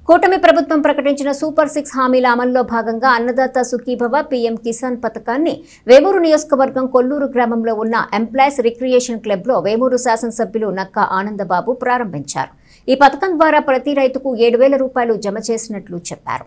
కూటమి ప్రభుత్వం ప్రకటించిన సూపర్ 6 హామీల అమల్లో భాగంగా అన్నదాత సుఖీభవ పీఎం కిసాన్ పథకాన్ని వేమూరు నియోజకవర్గం కొల్లూరు గ్రామంలో ఉన్న ఎంప్లాయీస్ రిక్రియేషన్ క్లబ్లో వేమూరు శాసనసభ్యులు నక్కా ఆనందబాబు ప్రారంభించారు. ఈ పథకం ద్వారా ప్రతి రైతుకు 7,000 రూపాయలు జమ చేసినట్లు చెప్పారు.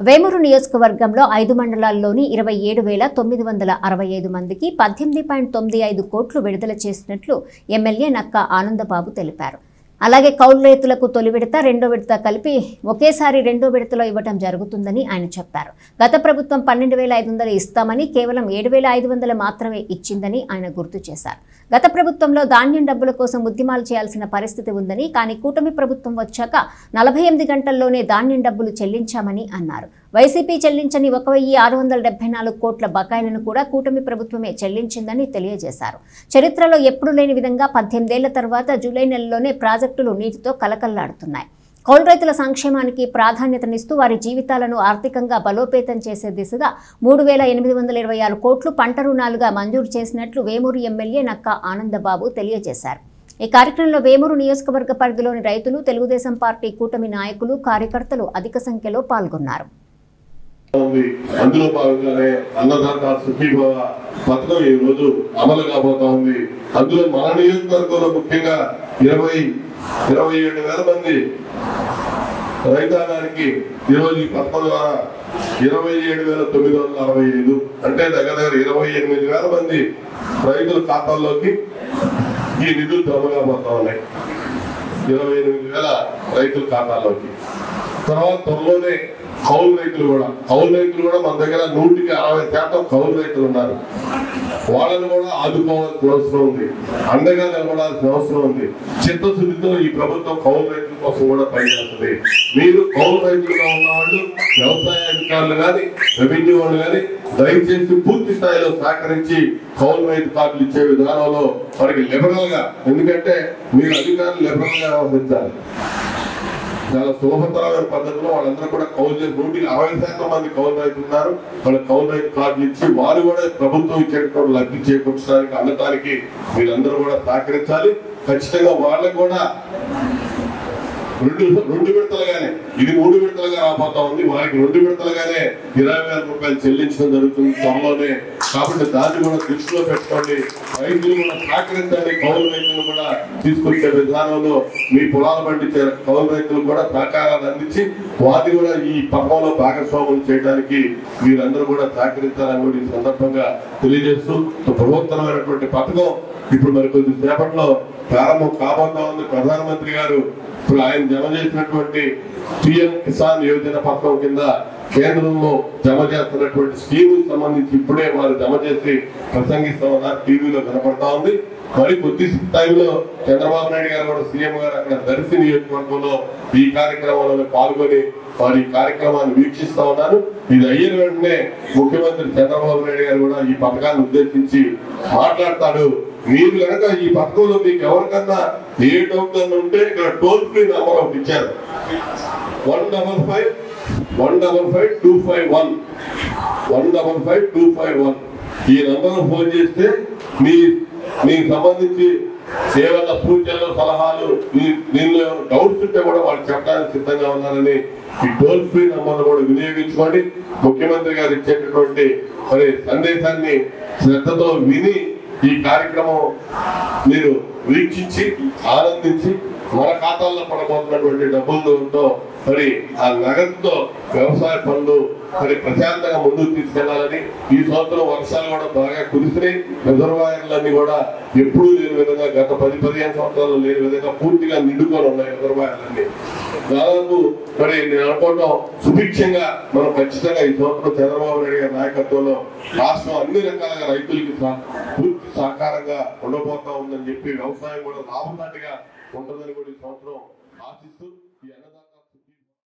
వేమూరు నియోజకవర్గంలో 5 మండలాల్లోని 27,965 మందికి 18.95 కోట్లు విడుదల చేసినట్లు ఎమ్మెల్యే నక్కా ఆనందబాబు తెలిపారు. అలాగే కౌలు రైతులకు తొలి విడత, రెండో విడత కలిపి ఒకేసారి రెండో విడతలో ఇవ్వడం జరుగుతుందని ఆయన చెప్పారు. గత ప్రభుత్వం 12,500 ఇస్తామని కేవలం 7,500 మాత్రమే ఇచ్చిందని ఆయన గుర్తు చేశారు. గత ప్రభుత్వంలో ధాన్యం డబ్బుల కోసం ఉద్యమాలు చేయాల్సిన పరిస్థితి ఉందని, కానీ కూటమి ప్రభుత్వం వచ్చాక 48 గంటల్లోనే ధాన్యం డబ్బులు చెల్లించామని అన్నారు. వైసీపీ చెల్లించని 1,674 కోట్ల బకాయిలను కూడా కూటమి ప్రభుత్వమే చెల్లించిందని తెలియజేశారు. చరిత్రలో ఎప్పుడూ లేని విధంగా 18 ఏళ్ల తర్వాత జూలై నెలలోనే ప్రాజెక్టులు నీటితో కలకల్లాడుతున్నాయి. కౌలు రైతుల సంక్షేమానికి ప్రాధాన్యతనిస్తూ వారి జీవితాలను ఆర్థికంగా బలోపేతం చేసే దిశగా 3,826 కోట్లు పంట రుణాలుగా మంజూరు చేసినట్లు వేమూరు ఎమ్మెల్యే నక్కా ఆనందబాబు తెలియజేశారు. ఈ కార్యక్రమంలో వేమూరు నియోజకవర్గ పరిధిలోని రైతులు, తెలుగుదేశం పార్టీ కూటమి నాయకులు, కార్యకర్తలు అధిక సంఖ్యలో పాల్గొన్నారు. అందులో భాగంగానే అన్నదాత సుఖీభవ పథకం ఈ రోజు అమలు కాబోతా ఉంది. అందులో మన నియోజకవర్గంలో ముఖ్యంగా 27,000 మంది రైతాంగానికి ఈరోజు ఈ పథకం ద్వారా 27,965 అంటే దగ్గర 28,000 మంది రైతుల ఖాతాల్లోకి ఈ నిధులు జమ కాబోతా ఉన్నాయి. 28,000 రైతుల ఖాతాల్లోకి. తర్వాత త్వరలోనే కౌలు రైతులు కూడా మన దగ్గర 160% కౌలు రైతులు ఉన్నారు. వాళ్ళని కూడా ఆదుకోవాల్సిన అవసరం ఉంది, అండగా నిలబడాల్సిన అవసరం ఉంది. చిత్తశుద్ధితో ఈ ప్రభుత్వం కౌలు రైతుల కోసం కూడా పనిచేస్తుంది. మీరు కౌలు రైతులుగా ఉన్నవాళ్ళు, వ్యవసాయ అధికారులు కానీ, రెవెన్యూ వాళ్ళు కానీ దయచేసి పూర్తి స్థాయిలో సహకరించి కౌలు రైతు కార్డులు ఇచ్చే విధానంలో వారికి లిబరల్ గా, ఎందుకంటే మీరు అధికారులు లిబరల్ గా వ్యవహరించాలి. చాలా సులభతరమైన పద్ధతిలో వాళ్ళందరూ కూడా కౌలు చేసి 160% మంది కౌలు రైతులు ఉన్నారు. వాళ్ళ కౌలు రైతు కార్డులు ఇచ్చి వారు కూడా ప్రభుత్వం ఇచ్చేటువంటి లబ్ధి చేకూర్చడానికి, అందటానికి మీరందరూ కూడా సహకరించాలి. ఖచ్చితంగా వాళ్ళకు కూడా రెండు విడతలుగానే, ఇది 3 విడతలుగా రాబోతా ఉంది. వారికి 2 విడతలుగానే 20,000 రూపాయలు చెల్లించడం జరుగుతుంది త్వరలోనే. కాబట్టి దాన్ని కూడా దృష్టిలో పెట్టుకోండి. రైతులు కూడా సహకరించండి. కౌలు రైతులు కూడా తీసుకొచ్చే విధానంలో మీ పొలాలు పండించే కౌలు రైతులు కూడా సహకారాన్ని అందించి వారిని కూడా ఈ పథకంలో భాగస్వాములు చేయడానికి మీరందరూ కూడా సహకరించాలని కూడా ఈ సందర్భంగా తెలియజేస్తూ, ప్రభుత్వమైనటువంటి పథకం ఇప్పుడు మరి కొద్ది సేపట్లో ప్రారంభం కాబోతా ఉంది. ప్రధానమంత్రి గారు ఇప్పుడు ఆయన జమ చేసినటువంటి పీఎం కిసాన్ యోజన పథకం కింద కేంద్రంలో జమ చేస్తున్నటువంటి స్కీమ్ సంబంధించి ఇప్పుడే వారు జమ చేసి ప్రసంగిస్తామన్నారు. టీవీలో కనపడతా ఉంది. మరి కొద్ది టైంలో చంద్రబాబు నాయుడు గారు కూడా, సీఎం గారు అక్కడ దర్శి నియోజకవర్గంలో ఈ కార్యక్రమంలో పాల్గొని వారి కార్యక్రమాన్ని వీక్షిస్తా ఉన్నారు. ఇది అయిన వెంటనే ముఖ్యమంత్రి చంద్రబాబు నాయుడు గారు కూడా ఈ పథకాన్ని ఉద్దేశించి మాట్లాడతాడు. మీరు కనుక ఈ పథకంలో మీకు ఎవరికన్నా ఏ డౌట్ ఉంటే ఇక్కడ టోల్ ఫ్రీ నెంబర్ ఒకటి ఇచ్చారు, 155-155-251 155-251. ఈ నెంబర్ ఫోన్ చేస్తే మీకు సంబంధించి ఏమైనా సూచనలు, సలహాలు, దీనిలో ఏమైనా డౌట్స్ ఉంటే కూడా వాళ్ళు చెప్పడానికి సిద్ధంగా ఉన్నారని ఈ టోల్ ఫ్రీ నెంబర్ కూడా వినియోగించుకోండి. ముఖ్యమంత్రి గారు ఇచ్చేటటువంటి మరి సందేశాన్ని శ్రద్ధతో విని ఈ కార్యక్రమం మీరు వీక్షించి ఆనందించి మన ఖాతాల్లో పడబోతున్నటువంటి డబ్బులతో మరి ఆ నగదుతో వ్యవసాయ పనులు మరి ప్రశాంతంగా ముందుకు తీసుకెళ్లాలని, ఈ సంవత్సరం వర్షాలు కూడా బాగా కురిసినాయి. రిజర్వాయర్లన్నీ కూడా ఎప్పుడూ లేని విధంగా, గత 10-15 సంవత్సరాలు లేని విధంగా పూర్తిగా నిండుకొని ఉన్నాయి రిజర్వాయర్లన్నీ. దాదాపు మరి నేను అనుకోవడం సుభిక్షంగా మనం ఖచ్చితంగా ఈ సంవత్సరం చంద్రబాబు నాయుడు గారి నాయకత్వంలో రాష్ట్రం అన్ని రకాలుగా రైతులకి పూర్తి సహకారంగా ఉండబోతా ఉందని చెప్పి, వ్యవసాయం కూడా లాభసాటిగా ఉంటుందని కూడా ఈ సంవత్సరం ఆశిస్తూ ఈ